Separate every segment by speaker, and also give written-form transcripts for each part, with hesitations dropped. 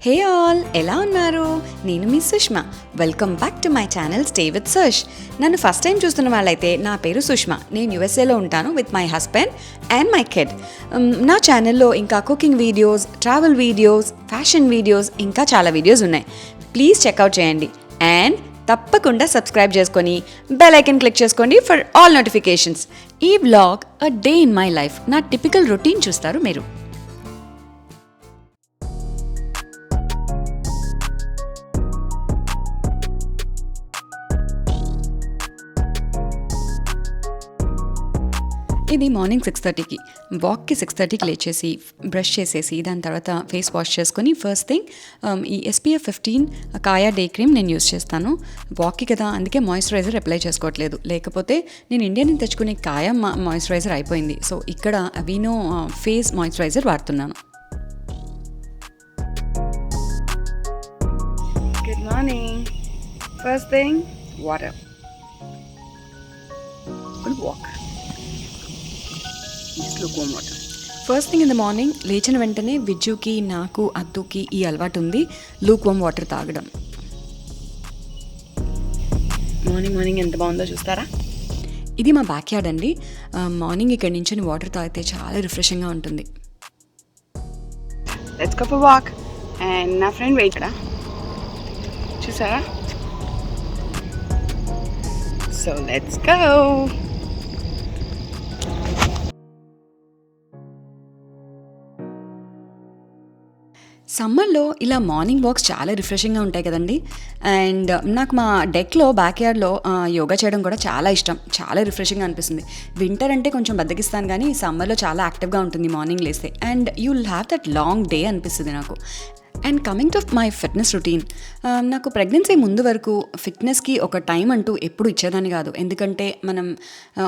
Speaker 1: Hey all, ఎలా ఉన్నారు? నేను మీ Sushma. Welcome back to my channel stay with Sush. నన్ను ఫస్ట్ టైం చూస్తున్న వాళ్ళైతే నా పేరు సుష్మా. నేను యుఎస్ఏలో ఉంటాను with my husband and my kid. నా ఛానల్లో ఇంకా cooking videos, travel videos, fashion videos, ఇంకా చాలా వీడియోస్ ఉన్నాయి. ప్లీజ్ చెక్అవుట్ చేయండి అండ్ తప్పకుండా సబ్స్క్రైబ్ చేసుకొని బెల్ ఐకన్ క్లిక్ చేసుకోండి ఫర్ ఆల్ నోటిఫికేషన్స్. ఈ vlog a day in my life, నా టిపికల్ రొటీన్ చూస్తారు మీరు. ఇది మార్నింగ్ 6:30కి వాక్కి 6:30కి లేచేసి బ్రష్ చేసేసి దాని తర్వాత ఫేస్ వాష్ చేసుకొని ఫస్ట్ థింగ్ ఈ SPF 15 కాయా డే క్రీమ్ నేను యూస్ చేస్తాను. వాక్కి కదా, అందుకే మాయిశ్చరైజర్ అప్లై చేసుకోవట్లేదు. లేకపోతే నేను ఇండియా నుంచి తెచ్చుకునే కాయా మాయిశ్చరైజర్ అయిపోయింది. సో ఇక్కడ అవీనో ఫేస్ మాయిశ్చరైజర్ వాడుతున్నాను. Good morning. First thing water, walk. First thing in the morning లేచిన వెంటనే విజ్జుకి, నాకు, అద్దుకి ఈ అలవాటు ఉంది లూక్ వామ్ వాటర్ తాగడం. మార్నింగ్ ఎంత బాగుందో చూస్తారా? ఇది మా బ్యాక్ యార్డ్ అండి. మార్నింగ్ ఇక్కడి నుంచి వాటర్ తాగితే చాలా రిఫ్రెషింగ్గా ఉంటుంది. Let's go for walk. And నా ఫ్రెండ్ వెయిట్ కదా, చూసారా? So let's go. సమ్మర్లో ఇలా మార్నింగ్ వాక్స్ చాలా రిఫ్రెషింగ్గా ఉంటాయి కదండి. అండ్ నాకు మా డెక్లో బ్యాక్ యార్డ్లో యోగా చేయడం కూడా చాలా ఇష్టం. చాలా రిఫ్రెషింగ్గా అనిపిస్తుంది. వింటర్ అంటే కొంచెం బద్దకిస్తాను, కానీ సమ్మర్లో చాలా యాక్టివ్గా ఉంటుంది మార్నింగ్ లేస్తే. And you will have that long day అనిపిస్తుంది నాకు. And coming to my fitness routine, నాకు ప్రెగ్నెన్సీ ముందు వరకు ఫిట్నెస్కి ఒక టైం అంటూ ఎప్పుడు ఇచ్చేదాన్ని కాదు. ఎందుకంటే మనం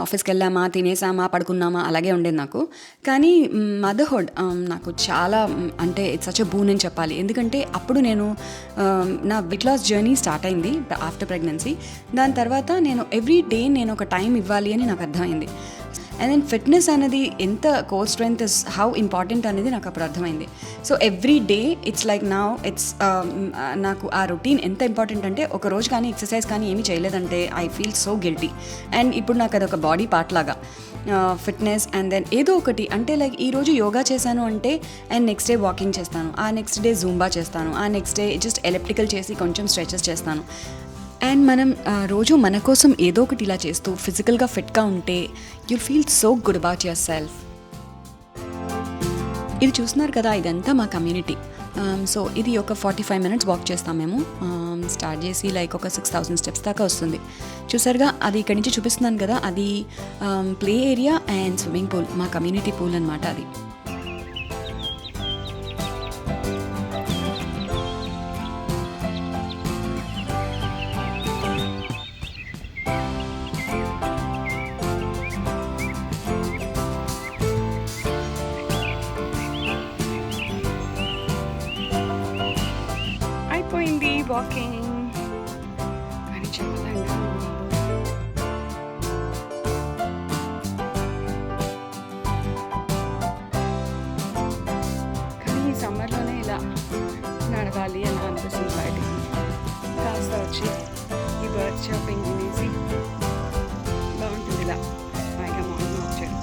Speaker 1: ఆఫీస్కి వెళ్ళామా, తినేసామా, పడుకున్నామా అలాగే ఉండేది నాకు. కానీ మదర్హుడ్ నాకు చాలా అంటే ఇట్స్ సచ్ ఎ బూన్ అని చెప్పాలి. ఎందుకంటే అప్పుడు నేను నా వెయిట్ లాస్ జర్నీ స్టార్ట్ అయింది ఆఫ్టర్ ప్రెగ్నెన్సీ. దాని తర్వాత నేను ఎవ్రీ డే నేను ఒక టైం ఇవ్వాలి అని నాకు అర్థమైంది. అండ్ దెన్ ఫిట్నెస్ అనేది ఎంత core strength is how important అనేది నాకు అప్పుడు అర్థమైంది. So every day it's like now it's నాకు ఆ రొటీన్ ఎంత ఇంపార్టెంట్ అంటే, ఒక రోజు కానీ ఎక్సర్సైజ్ కానీ ఏమీ చేయలేదంటే I feel so guilty. And ఇప్పుడు నాకు అదొక బాడీ పార్ట్ లాగా ఫిట్నెస్. అండ్ దెన్ ఏదో ఒకటి అంటే లైక్ ఈరోజు యోగా చేశాను అంటే అండ్ నెక్స్ట్ డే వాకింగ్ చేస్తాను, ఆ నెక్స్ట్ డే జూంబా చేస్తాను, ఆ నెక్స్ట్ డే జస్ట్ ఎలిప్టికల్ చేసి కొంచెం స్ట్రెచెస్ చేస్తాను. అండ్ మనం రోజు మన కోసం ఏదో ఒకటి ఇలా చేస్తూ ఫిజికల్గా ఫిట్గా ఉంటే you feel so good about your self. ఇది చూస్తున్నారు కదా, ఇదంతా మా కమ్యూనిటీ. సో ఇది ఒక 45 minutes వాక్ చేస్తాం మేము. స్టార్ట్ చేసి లైక్ ఒక 6,000 steps దాకా వస్తుంది. చూసారుగా, అది ఇక్కడి నుంచి చూపిస్తున్నాను కదా, అది play area and swimming pool, మా కమ్యూనిటీ పూల్ అనమాట అది. అయిపోయింది వాకింగ్, కానీ చాలా ఎండగా ఉంది. కానీ ఈ సమ్మర్లోనే ఇలా నడవాలి అని అనిపిస్తుంది. బయటికి కాస్త వచ్చి ఈ బర్డ్ షాపింగ్ తినేసి బాగుంటుంది ఇలా పైగా మార్నింగ్ వాక్ చేయడం.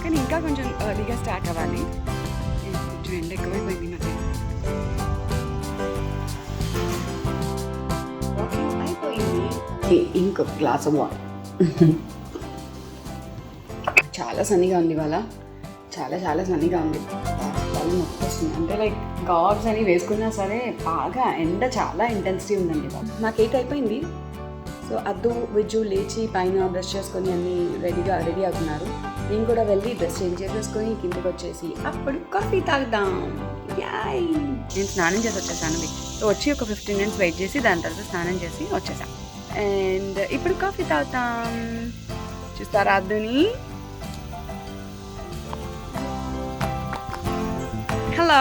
Speaker 1: కానీ ఇంకా కొంచెం ఎర్లీగా స్టార్ట్ అవ్వాలి, కొంచెం ఎండ ఎక్కువైపోయింది మధ్య. ఇంకొక గ్లాస్ ఆఫ్ వాటర్. చాలా సన్నీగా ఉంది ఇవాళ, చాలా చాలా సన్నీగా ఉంది. చాలా నొప్పి వస్తుంది. అంటే లైక్ గాబ్స్ అని వేసుకున్నా సరే బాగా ఎండ చాలా ఇంటెన్సిటీ ఉందండి. నాకు 8 అయిపోయింది. సో అద్దు విజ్జు లేచి పైన బ్రష్ చేసుకొని అన్నీ రెడీ అవుతున్నారు. నేను కూడా వెళ్ళి డ్రెస్ చేంజ్ చేసేసుకొని కిందకి వచ్చేసి అప్పుడు కాఫీ తాగుదాం. నేను స్నానం చేసి వచ్చేసాను. సో వచ్చి ఒక 15 minutes వెయిట్ చేసి దాని తర్వాత స్నానం చేసి వచ్చేసాను. అండ్ ఇప్పుడు కాఫీ తాగుతాం. చూస్తారా అద్దుని? Hello,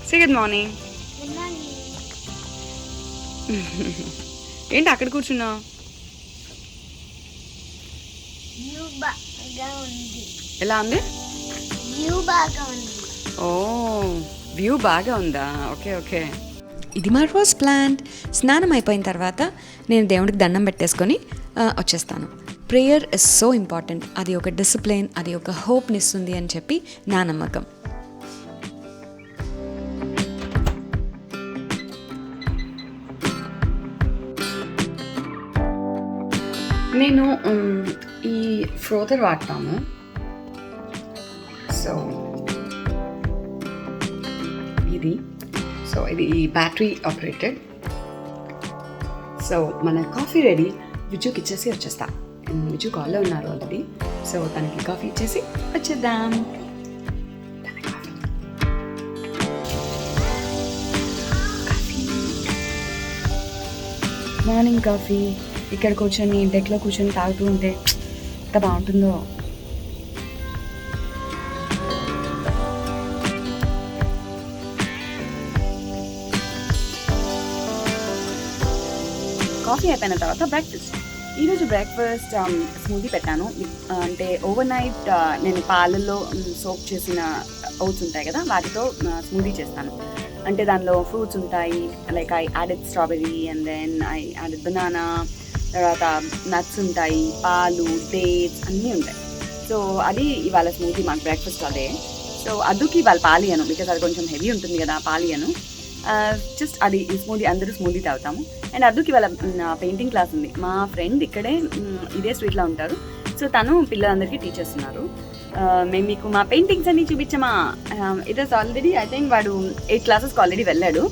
Speaker 1: say good morning. ఏంటి అక్కడ కూర్చున్నావు? ఎలా ఉంది?
Speaker 2: బాగా ఉంది.
Speaker 1: ఓ వ్యూ బాగా ఉందా? Okay okay. ఇది మా రోజు ప్లాన్. స్నానం అయిపోయిన తర్వాత నేను దేవుడికి దండం పెట్టేసుకొని వచ్చేస్తాను. Prayer is so important. అది ఒక డిసిప్లిన్, అది ఒక హోప్ని ఇస్తుంది అని చెప్పి నా నమ్మకం. నేను ఈ ఫ్రోతర్ వాడతాను. సో ఇది బ్యాటరీ ఆపరేటెడ్. సో మన కాఫీ రెడీ. విజుకి ఇచ్చేసి వచ్చేస్తా. విజు కాల్లో ఉన్నారు ఆల్రెడీ. సో తనకి కాఫీ ఇచ్చేసి వచ్చేద్దాం. మార్నింగ్ కాఫీ ఇక్కడ కూర్చొని డెక్లో కూర్చొని తాగుతూ ఉంటే ఎంత బాగుంటుందో. కాఫీ అయిపోయిన తర్వాత బ్రేక్ఫాస్ట్. ఈరోజు బ్రేక్ఫాస్ట్ స్మూదీ పెట్టాను. అంటే ఓవర్ నైట్ నేను పాలల్లో సోప్ చేసిన ఓట్స్ ఉంటాయి కదా, వాటితో స్మూదీ చేస్తాను. అంటే దానిలో ఫ్రూట్స్ ఉంటాయి. Like I added strawberry and then I added banana, తర్వాత నట్స్ ఉంటాయి, పాలు, డేట్స్ అన్నీ ఉంటాయి. సో అది ఇవాళ స్మూదీ మాకు బ్రేక్ఫాస్ట్ అదే. సో అద్దుకి ఇవాళ పాలియను, బికాజ్ అది కొంచెం హెవీ ఉంటుంది కదా పాలియను. జస్ట్ అది స్మూదీ, అందరూ స్మూదీ తాగుతాము. అండ్ అద్దుకి ఇవాళ పెయింటింగ్ క్లాస్ ఉంది. మా ఫ్రెండ్ ఇక్కడే ఇదే స్ట్రీట్లో ఉంటారు. సో తను పిల్లలందరికీ టీచర్స్ ఉన్నారు. మేము మీకు మా పెయింటింగ్స్ అన్ని చూపించామా. It was already I think వాడు 8 క్లాసెస్కి ఆల్రెడీ వెళ్ళాడు.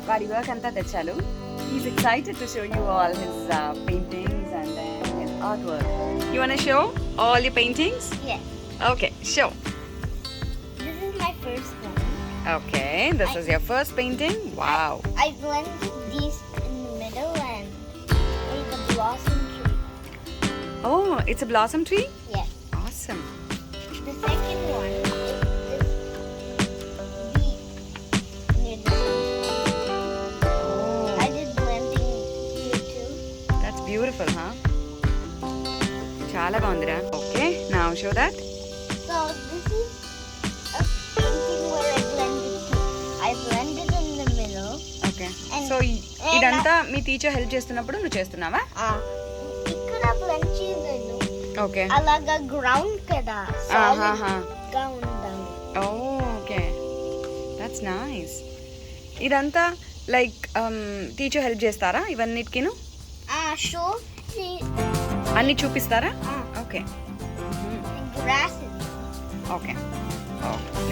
Speaker 1: వాడి వర్క్ అంతా తెచ్చాడు. He's excited to show you all his paintings and then his art work. You want to show all your paintings?
Speaker 2: Yes.
Speaker 1: Okay, show.
Speaker 2: This is my first one.
Speaker 1: Okay, this is your first painting? Wow.
Speaker 2: I blended these in the middle and made a blossom tree.
Speaker 1: Oh, it's a blossom tree?
Speaker 2: Yes.
Speaker 1: Awesome.
Speaker 2: The second one is this bee near the
Speaker 1: Oh,
Speaker 2: I did blending here too.
Speaker 1: that's beautiful, huh? Chala baundira. Okay, now show that.
Speaker 2: So this is a painting where I blended two. I blended in the middle.
Speaker 1: Okay.
Speaker 2: And-
Speaker 1: So
Speaker 2: and
Speaker 1: ఇదంతా మీ teacher help చేస్తున్నప్పుడు నువ్వు చేస్తున్నావా?
Speaker 2: ఇక్కడ blend చేయలేదు.
Speaker 1: Okay.
Speaker 2: అలాగా ground కదా,
Speaker 1: ఆహాహా.
Speaker 2: Solid గా ఉండాలి.
Speaker 1: Okay, that's nice. ఇదంతా లైక్ టీచర్ హెల్ప్ చేస్తారా ఇవన్నిటికిను?
Speaker 2: షో
Speaker 1: అన్ని చూపిస్తారా? ఓకే
Speaker 2: గ్రాస్.
Speaker 1: Okay.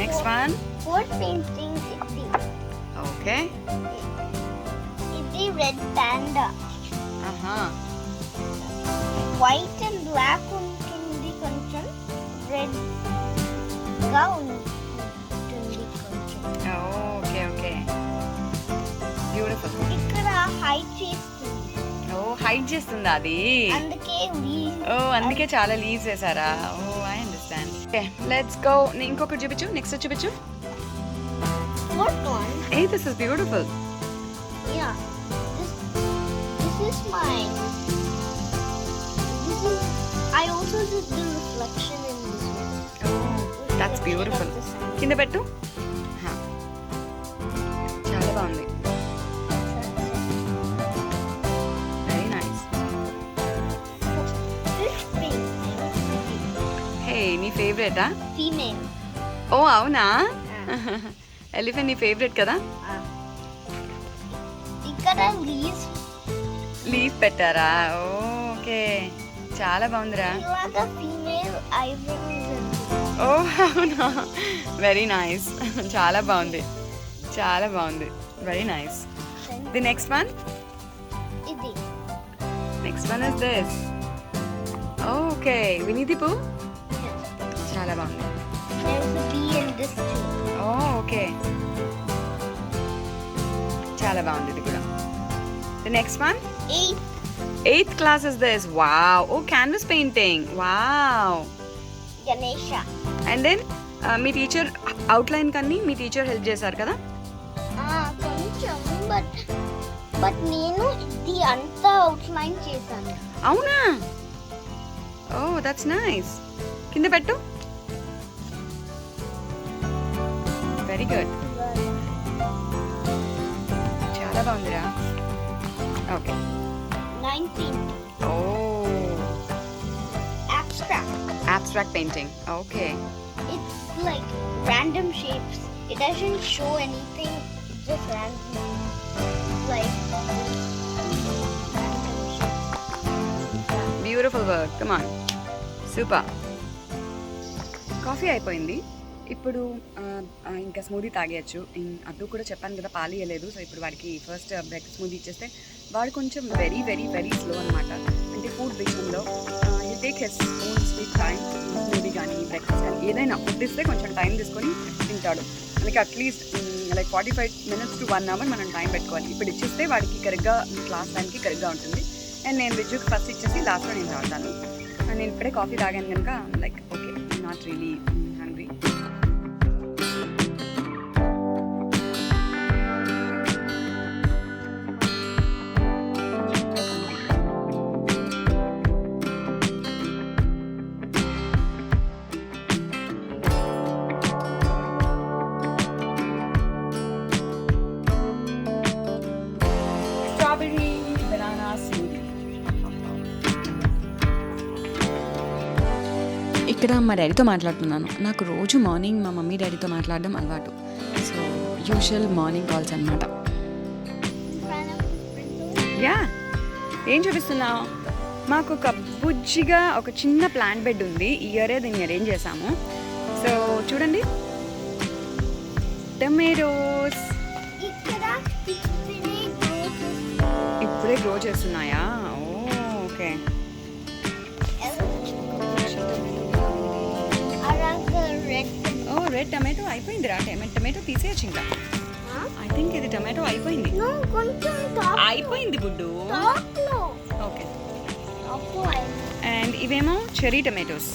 Speaker 1: Next one.
Speaker 2: Fourth painting
Speaker 1: okay.
Speaker 2: ఇది రెడ్ పాండా.
Speaker 1: ఆహా.
Speaker 2: వైట్ అండ్ బ్లాక్ ఉంటుంది, కొంచెం రెడ్ గా ఉంటుంది కొంచెం.
Speaker 1: Okay okay, beautiful.
Speaker 2: ఇక్కడ హైడ్ చేస్తుంది,
Speaker 1: ఓ హైడ్ చేస్తుందా అది?
Speaker 2: అందుకే
Speaker 1: ఓ అందుకే చాలా లీవ్స్ వేసారా? Oh I understand. Okay, let's go. ఇంకొకటి చూపించు, నెక్స్ట్ చూపించు.
Speaker 2: Fourth one.
Speaker 1: Ah this is beautiful.
Speaker 2: Yeah, this is mine. I also did the reflection in this one.
Speaker 1: That's beautiful. కింద పెట్టు. చాలా బాగుంది. Very nice.
Speaker 2: This painting,
Speaker 1: హే, నీ ఫేవరెటా?
Speaker 2: female.
Speaker 1: ఓ అవునా? Elephant నీ ఫేవరెట్ కదా?
Speaker 2: ఇక్కడ leaves
Speaker 1: లీఫ్ పెట్టారా? ఓకే, చాలా బాగుందిరా.
Speaker 2: ఇలాగా ఫీమేల్ ఐబ్రోస్.
Speaker 1: ఓ అవునా, వెరీ నైస్. చాలా బాగుంది, చాలా బాగుంది. Very nice. The next one.
Speaker 2: ఇది
Speaker 1: next one is this. Okay, వినీదిపు. చాలా బాగుంది.
Speaker 2: there's a bee in this too.
Speaker 1: Oh okay, చాలా బాగుంది ఇది కూడా. The next one. 8th class is this. Wow. Oh, canvas painting. Wow.
Speaker 2: Ganesha.
Speaker 1: And then me teacher outline Kanni me teacher help చేశారు కదా?
Speaker 2: కొంచెం బట్ నేను ఇది అంతా అవుట్లైన్ చేశాను.
Speaker 1: అవునా? ఓ దట్స్ నైస్. కింద పెట్టు. Very good. చాలా బాగుందిరా. ఓకే.
Speaker 2: 19th.
Speaker 1: ఓ,
Speaker 2: Abstract.
Speaker 1: Painting. Okay.
Speaker 2: It's like random shapes. It doesn't show anything. It's just random. Like random shapes.
Speaker 1: Beautiful work. Come on, super. Coffee అయిపోయింది. ఇప్పుడు ఇంకా స్మూదీ తాగేయచ్చు. అద్దు కూడా చెప్పాను కదా పాలు ఇవ్వలేదు. సో ఇప్పుడు వాడికి ఫస్ట్ బ్రెడ్ స్మూదీ ఇచ్చేస్తే వాడు కొంచెం వెరీ వెరీ వెరీ స్లో అనమాట. అంటే ఫుడ్ విషయంలో you take his own sweet time. Smoothie కానీ బ్రేక్ఫాస్ట్ కానీ ఏదైనా ఫుడ్ ఇస్తే కొంచెం టైం తీసుకొని తింటాడు. అందుకే at least like 45 minutes to 1 hour మనం టైం పెట్టుకోవాలి. ఇప్పుడు ఇచ్చేస్తే వాడికి కరెక్ట్గా క్లాస్ టైంకి కరెక్ట్గా ఉంటుంది. అండ్ నేను విజుకి ఫస్ట్ ఇచ్చేసి లాస్ట్లో నేను తాగుతాను. నేను ఇప్పుడే కాఫీ తాగాను కనుక like okay, not really hungry. Strawberry banana smoothie. ఇక్కడ మా డాడీతో మాట్లాడుతున్నాను. నాకు రోజు మార్నింగ్ మా మమ్మీ డాడీతో మాట్లాడడం అలవాటు. సో యూజువల్ మార్నింగ్ కాల్స్ అనమాట. యా, ఏం చూపిస్తున్నావు? మాకు ఒక బుజ్జిగా ఒక చిన్న ప్లాంట్ బెడ్ ఉంది. ఈ ఇయరే దీన్ని అరేంజ్ చేసాము. సో చూడండి, టొమాటోస్ ఇప్పుడే గ్రో చేస్తున్నాయా? ఓకే. ఓ, రెడ్ టమాటో అయిపోయిందిరా. టమాటో తీసేయచ్చు ఇంకా. ఐ థింక్ ఇది టమాటో అయిపోయింది. అయిపోయింది గుడ్డు. ఓకే. అండ్ ఇవేమో చెరీ టమాటోస్.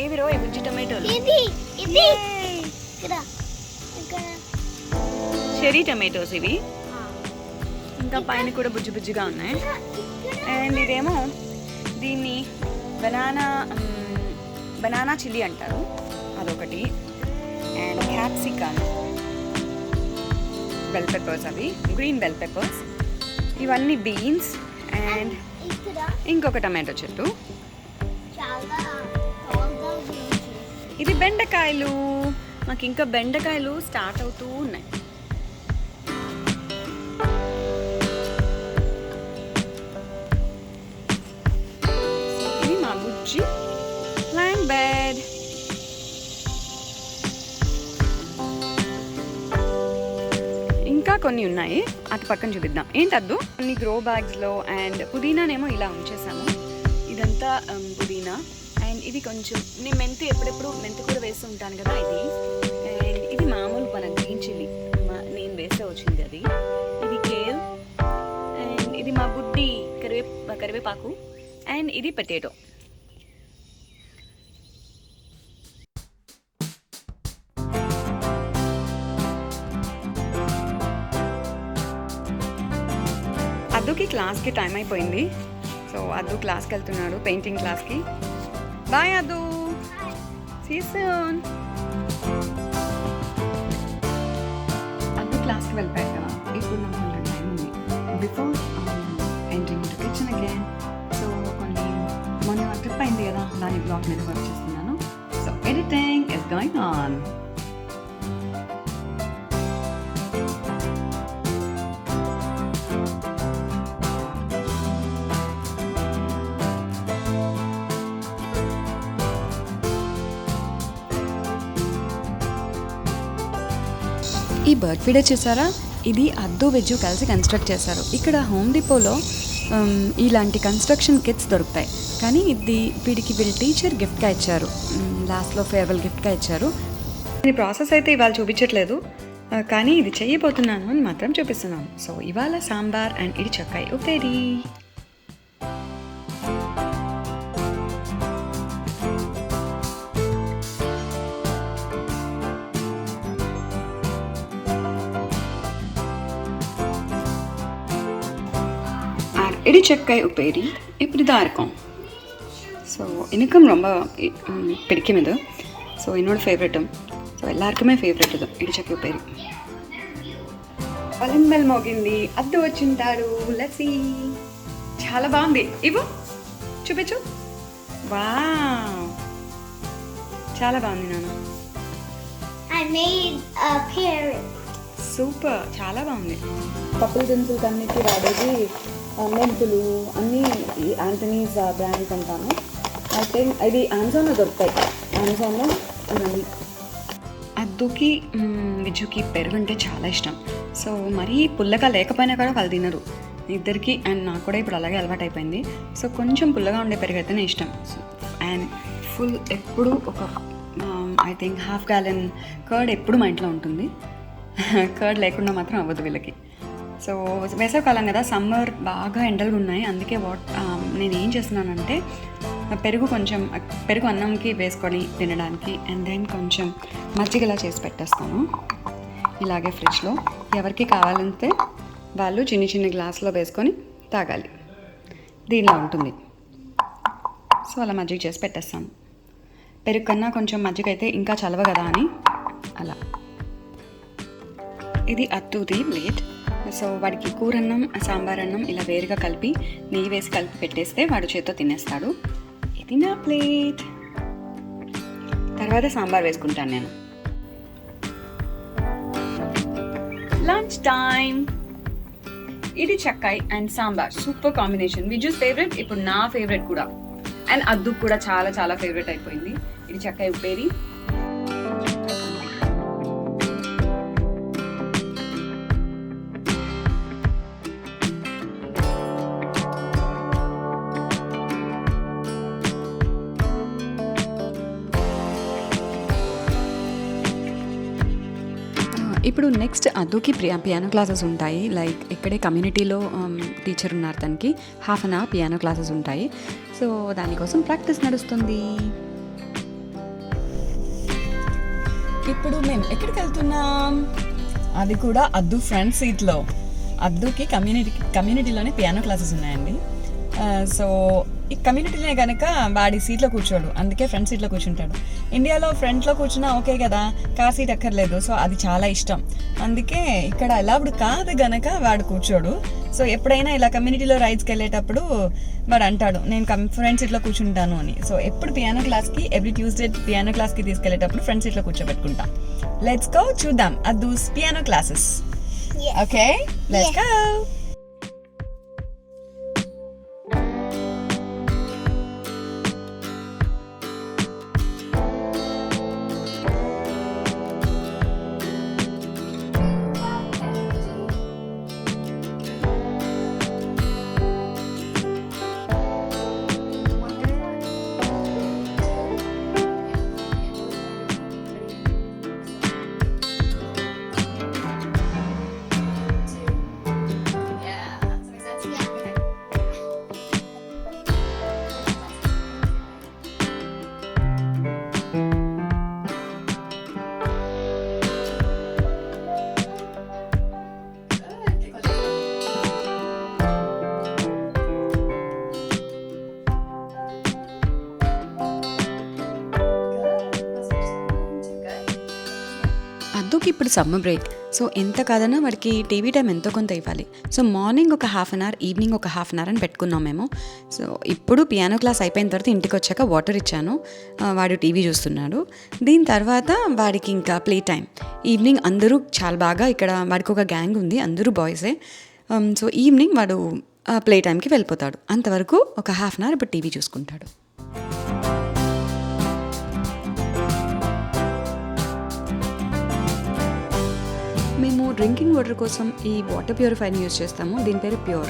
Speaker 1: ఏవి రో బుజ్జి టమాటోలు? చెరీ టమాటోస్ ఇవి. ఇంకా పైన కూడా బుజ్జి బుజ్జిగా ఉన్నాయి. అండ్ ఇదేమో దీన్ని బనానా చిల్లీ అంటారు, అదొకటి. అండ్ క్యాప్సికమ్, బెల్ పెప్పర్స్, అవి గ్రీన్ బెల్ పెప్పర్స్. ఇవన్నీ బీన్స్. అండ్ ఇంకొక టమాటో చెట్టు. ఇది బెండకాయలు. మాకు ఇంకా బెండకాయలు స్టార్ట్ అవుతూ ఉన్నాయి. ఇది మా బుజ్జి ప్లాంట్ బెడ్. ఇంకా కొన్ని ఉన్నాయి, అటు పక్కన చూపిద్దాం. ఏంటద్దు, కొన్ని గ్రో బ్యాగ్స్లో. అండ్ పుదీనానేమో ఇలా ఉంచేసాము. ఇదంతా పుదీనా. అండ్ ఇది కొంచెం నేను ఎప్పుడెప్పుడు మెంతి కూడా వేస్తూ ఉంటాను కదా, ఇది. అండ్ ఇది మామూలు మన గ్రీన్ చిల్లీ నేను వేస్తే వచ్చింది అది. ఇది కేల్. అండ్ ఇది మా బుడ్డి కరివేపాకు. అండ్ ఇది పొటాటో. అద్దుకి క్లాస్కి టైం అయిపోయింది. సో అద్దు క్లాస్కి వెళ్తున్నాడు, పెయింటింగ్ క్లాస్కి. Bye Addu, see you soon. Addu క్లాస్కి వెళ్ళిపోయాడు కదా. ఇప్పుడు నాకు కొంచెం టైం ఉంది before entering to kitchen again. So కొన్ని మొన్న ట్రిప్ అయింది కదా, దాని బ్లాగ్ మీద వర్క్ చేస్తున్నాను. So editing is going on. ఈ బర్డ్ ఫీడర్ చూసారా? ఇది అద్దు వెజ్జు కలిసి కన్స్ట్రక్ట్ చేశారు. ఇక్కడ హోమ్ డిపోలో ఇలాంటి కన్స్ట్రక్షన్ కిట్స్ దొరుకుతాయి. కానీ ఇది వీడికి వీళ్ళ టీచర్ గిఫ్ట్గా ఇచ్చారు, లాస్ట్లో ఫేర్వెల్ గిఫ్ట్గా ఇచ్చారు. ఇది ప్రాసెస్ అయితే ఇవాళ చూపించట్లేదు, కానీ ఇది చేయబోతున్నాను అని మాత్రం చూపిస్తున్నాను. సో ఇవాళ సాంబార్ అండ్ ఇది చక్కాయ ఉప్పేరి. இடிச்சக்காய் உப்பேரி இப்படி தான் இருக்கும். ஸோ எனக்கும் ரொம்ப பிடிக்கும் இது. ஸோ என்னோடய ஃபேவரெட்டும். ஸோ எல்லாருக்குமே ஃபேவரெட் இது இடிச்சக்காய் உப்பேரி. కాలింగ్ బెల్ మోగింది, అద్దు వచ్చింటాడు. లస్సీ చాలా బాగుంది. ఇవ్వు, చూపించు. వావ్, చాలా బాగుంది నాన్న.
Speaker 2: I made a parrot.
Speaker 1: Super, చాలా బాగుంది. కపుల్ పెన్సిల్స్ అన్నిటికీ వాడేది మెంతులు అన్నీ యాంటనీస్ బ్రాండ్ అంటాను. అయితే ఇది అమెజాన్లో దొరుకుతాయి. అమెజాన్లో ఇవన్నీ. అద్దుకి విజుకి పెరుగు అంటే చాలా ఇష్టం. సో మరీ పుల్లగా లేకపోయినా కూడా వాళ్ళు తినరు ఇద్దరికి. అండ్ నాకు కూడా ఇప్పుడు అలాగే అలవాటు అయిపోయింది. సో కొంచెం పుల్లగా ఉండే పెరుగు అయితేనే ఇష్టం. అండ్ ఫుల్ ఎప్పుడు ఒక I think half gallon curd ఎప్పుడు మా ఇంట్లో ఉంటుంది. కర్డ్ లేకుండా మాత్రం అవ్వదు వీళ్ళకి. సో వేసవికాలం కదా, సమ్మర్ బాగా ఎండలుగా ఉన్నాయి. అందుకే నేను ఏం చేస్తున్నానంటే పెరుగు అన్నంకి వేసుకొని తినడానికి, అండ్ దెన్ కొంచెం మజ్జిగలా చేసి పెట్టేస్తాను ఇలాగే ఫ్రిడ్జ్లో. ఎవరికి కావాలంటే వాళ్ళు చిన్ని చిన్ని గ్లాసులో వేసుకొని తాగాలి. దీనిలో ఉంటుంది. సో అలా మజ్జిగ చేసి పెట్టేస్తాను. పెరుగు కన్నా కొంచెం మజ్జిగ అయితే ఇంకా చలవ కదా అని అలా. ఇది అద్దుది ప్లేట్. సో వాడికి కూరన్నం, సాంబార్ అన్నం ఇలా వేరుగా కలిపి నెయ్యి వేసి కలిపి పెట్టేస్తే వాడు చేత్తో తినేస్తాడు. ఇది నా ప్లేట్. తర్వాత సాంబార్ వేసుకుంటాను నేను. Lunch time. ఇది చక్కాయ్ and sambar, super combination. Viju's favourite, ఇప్పుడు నా ఫేవరెట్ కూడా. అండ్ అద్దు కూడా చాలా చాలా ఫేవరెట్ అయిపోయింది. ఇది చక్కాయ్ ఉప్పేరి. ఇప్పుడు నెక్స్ట్ అద్దుకి పియానో క్లాసెస్ ఉంటాయి. లైక్ ఇక్కడే కమ్యూనిటీలో టీచర్ ఉన్నారు, తనకి half an hour piano classes ఉంటాయి. సో దానికోసం ప్రాక్టీస్ నడుస్తుంది. ఇప్పుడు మేము ఎక్కడికి వెళ్తున్నాం? అది కూడా అద్దు ఫ్రంట్ సీట్లో. అద్దుకి కమ్యూనిటీలోనే పియానో క్లాసెస్ ఉన్నాయండి. సో ఈ కమ్యూనిటీనే కనుక వాడి సీట్లో కూర్చోడు, అందుకే ఫ్రంట్ సీట్లో కూర్చుంటాడు. ఇండియాలో ఫ్రంట్లో కూర్చున్నా ఓకే కదా, కార్ సీట్ అక్కర్లేదు. సో అది చాలా ఇష్టం. అందుకే ఇక్కడ అలౌడ్ కాదు గనక వాడు కూర్చోడు. సో ఎప్పుడైనా ఇలా కమ్యూనిటీలో రైడ్స్కి వెళ్ళేటప్పుడు వాడు అంటాడు నేను ఫ్రంట్ సీట్లో కూర్చుంటాను అని. సో ఎప్పుడు పియానో క్లాస్కి, ఎవ్రీ ట్యూస్డే పియానో క్లాస్కి తీసుకెళ్లేటప్పుడు ఫ్రంట్ సీట్లో కూర్చోబెట్టుకుంటా. లెట్స్ గో, చూద్దాం Addu's piano classes. Okay, let's go. అద్దుకి ఇప్పుడు సమ్మర్ బ్రేక్. సో ఎంత కాదన్నా వాడికి టీవీ టైం ఎంతో కొంత ఇవ్వాలి. సో మార్నింగ్ ఒక హాఫ్ అన్ అవర్, ఈవినింగ్ ఒక హాఫ్ అన్ అవర్ అని పెట్టుకున్నాం మేము. సో ఇప్పుడు పియానో క్లాస్ అయిపోయిన తర్వాత ఇంటికి వచ్చాక వాటర్ ఇచ్చాను, వాడు టీవీ చూస్తున్నాడు. దీని తర్వాత వాడికి ఇంకా ప్లే టైం. ఈవినింగ్ అందరూ చాలా బాగా, ఇక్కడ వాడికి ఒక గ్యాంగ్ ఉంది, అందరూ బాయ్సే. సో ఈవినింగ్ వాడు ప్లే టైంకి వెళ్ళిపోతాడు. అంతవరకు ఒక హాఫ్ అన్ అవర్ ఇప్పుడు టీవీ చూసుకుంటాడు. మేము డ్రింకింగ్ వాటర్ కోసం ఈ వాటర్ ప్యూరిఫైర్ని యూజ్ చేస్తాము. దీని పేరు pure.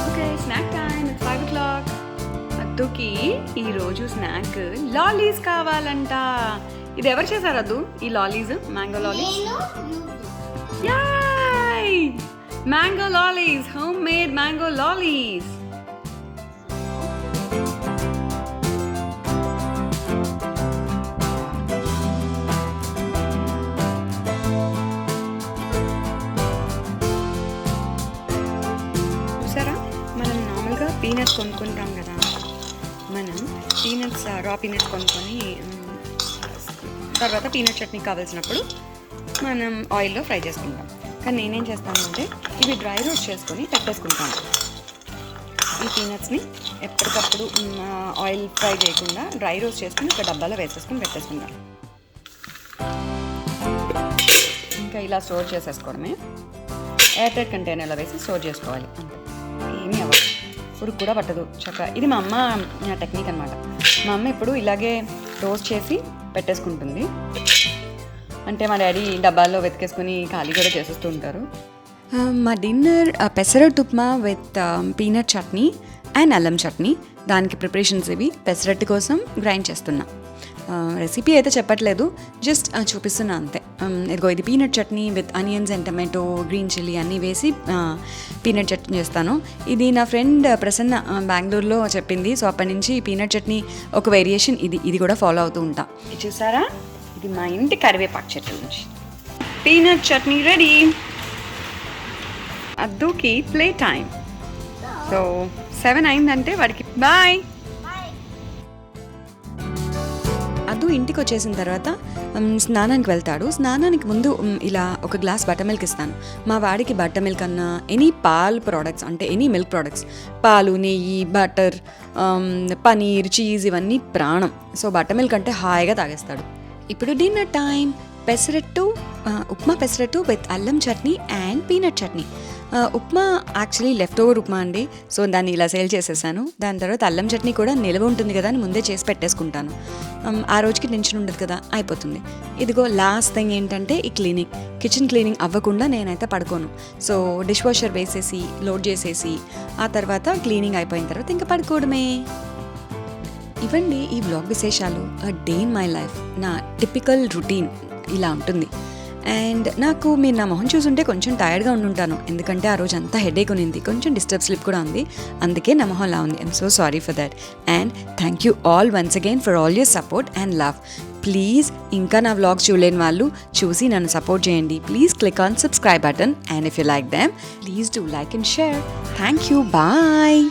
Speaker 1: Okay, snack time. It's 5 o'clock. అద్దుకి ఈరోజు స్నాక్ లాలీస్ కావాలంట. ఇది ఎవరు చేశారు అద్దు? ఈ lollies, mango lollies. Yay, mango lollies, home made mango lollies. Peanuts కొనుక్కుంటాం కదా, మనం పీనట్స్, రా పీనట్స్ కొనుక్కొని తర్వాత పీనట్ చట్నీ కావాల్సినప్పుడు మనం ఆయిల్లో ఫ్రై చేసుకుంటాం. కానీ నేనేం చేస్తానంటే ఇవి డ్రై రోస్ట్ చేసుకొని పెట్టేసుకుంటాను. ఈ పీనట్స్ని ఎప్పటికప్పుడు ఆయిల్ ఫ్రై చేయకుండా డ్రై రోస్ట్ చేసుకుని ఒక డబ్బాలో వేసేసుకొని పెట్టేసుకుంటాను. ఇంకా ఇలా స్టోర్ చేసేసుకోవడమే. ఎయిర్ టైట్ కంటైనర్లో వేసి స్టోర్ చేసుకోవాలి అంతే, ఏమీ అవ్వదు. ఇప్పుడు కూడా పట్టదు చక్కగా. ఇది మా అమ్మ టెక్నిక్ అనమాట. మా అమ్మ ఇప్పుడు ఇలాగే రోస్ట్ చేసి పెట్టేసుకుంటుంది. అంటే మా డాడీ డబ్బాల్లో వెతికేసుకుని ఖాళీ కూడా చేసేస్తూ ఉంటారు. మా dinner pesarattu upma with peanut chutney and అల్లం చట్నీ. దానికి ప్రిపరేషన్స్ ఇవి. పెసరట్టు కోసం గ్రైండ్ చేస్తున్నా. రెసిపీ అయితే చెప్పట్లేదు, జస్ట్ చూపిస్తున్నా అంతే. ఇదిగో ఇది peanut chutney with onions and tomato, green chilli అన్నీ వేసి పీనట్ చట్నీ చేస్తాను. ఇది నా ఫ్రెండ్ ప్రసన్న బెంగళూరులో చెప్పింది. సో అప్పటి నుంచి పీనట్ చట్నీ ఒక వేరియేషన్ ఇది కూడా ఫాలో అవుతూ ఉంటా. చూసారా, ఇది మా ఇంటి కరివేపాకు చెట్టు నుంచి పీనట్ చట్నీ రెడీ. అద్దుకి ప్లే టైం. సో 7 అయిందంటే వాడికి బాయ్. అద్దు ఇంటికి వచ్చేసిన తర్వాత స్నానానికి వెళ్తాడు. స్నానానికి ముందు ఇలా ఒక గ్లాస్ బటర్ మిల్క్ ఇస్తాను. మా వాడికి బటర్ మిల్క్ అన్నా ఎనీ పాల్ ప్రోడక్ట్స్, అంటే ఎనీ మిల్క్ ప్రోడక్ట్స్, పాలు, నెయ్యి, బటర్, పనీర్, చీజ్ ఇవన్నీ ప్రాణం. సో బటర్ మిల్క్ అంటే హాయిగా తాగేస్తాడు. ఇప్పుడు dinner time. Pesarattu, upma pesarattu with allam chutney and peanut chutney. Upma actually left over upma అండి. సో దాన్ని ఇలా సేల్ చేసేసాను. దాని తర్వాత అల్లం చట్నీ కూడా నిల్వ ఉంటుంది కదా అని ముందే చేసి పెట్టేసుకుంటాను. ఆ రోజుకి టెన్షన్ ఉండదు కదా, అయిపోతుంది. ఇదిగో లాస్ట్ థింగ్ ఏంటంటే ఈ క్లీనింగ్. కిచెన్ క్లీనింగ్ అవ్వకుండా నేనైతే పడుకోను. సో డిష్ వాషర్ వేసేసి లోడ్ చేసేసి ఆ తర్వాత క్లీనింగ్ అయిపోయిన తర్వాత ఇంకా పడుకోవడమే. ఇవ్వండి ఈ వ్లాగ్ విశేషాలు. డే ఇన్ మై లైఫ్, నా టిపికల్ రొటీన్ ఇలా ఉంటుంది. అండ్ నాకు మీరు నా మొహం చూసుంటే కొంచెం టైర్డ్గా ఉండుంటాను, ఎందుకంటే ఆ రోజు అంతా హెడేక్ ఉన్నింది, కొంచెం డిస్టర్బ్ స్లిప్ కూడా ఉంది, అందుకే నా మొహం లా ఉంది. I'm so sorry for that. And thank you all once again for all your support and love. Please ఇంకా నా వ్లాగ్స్ చూడలేని వాళ్ళు చూసి నన్ను సపోర్ట్ చేయండి. Please click on subscribe button, and if you like them please do like and share. Thank you, bye.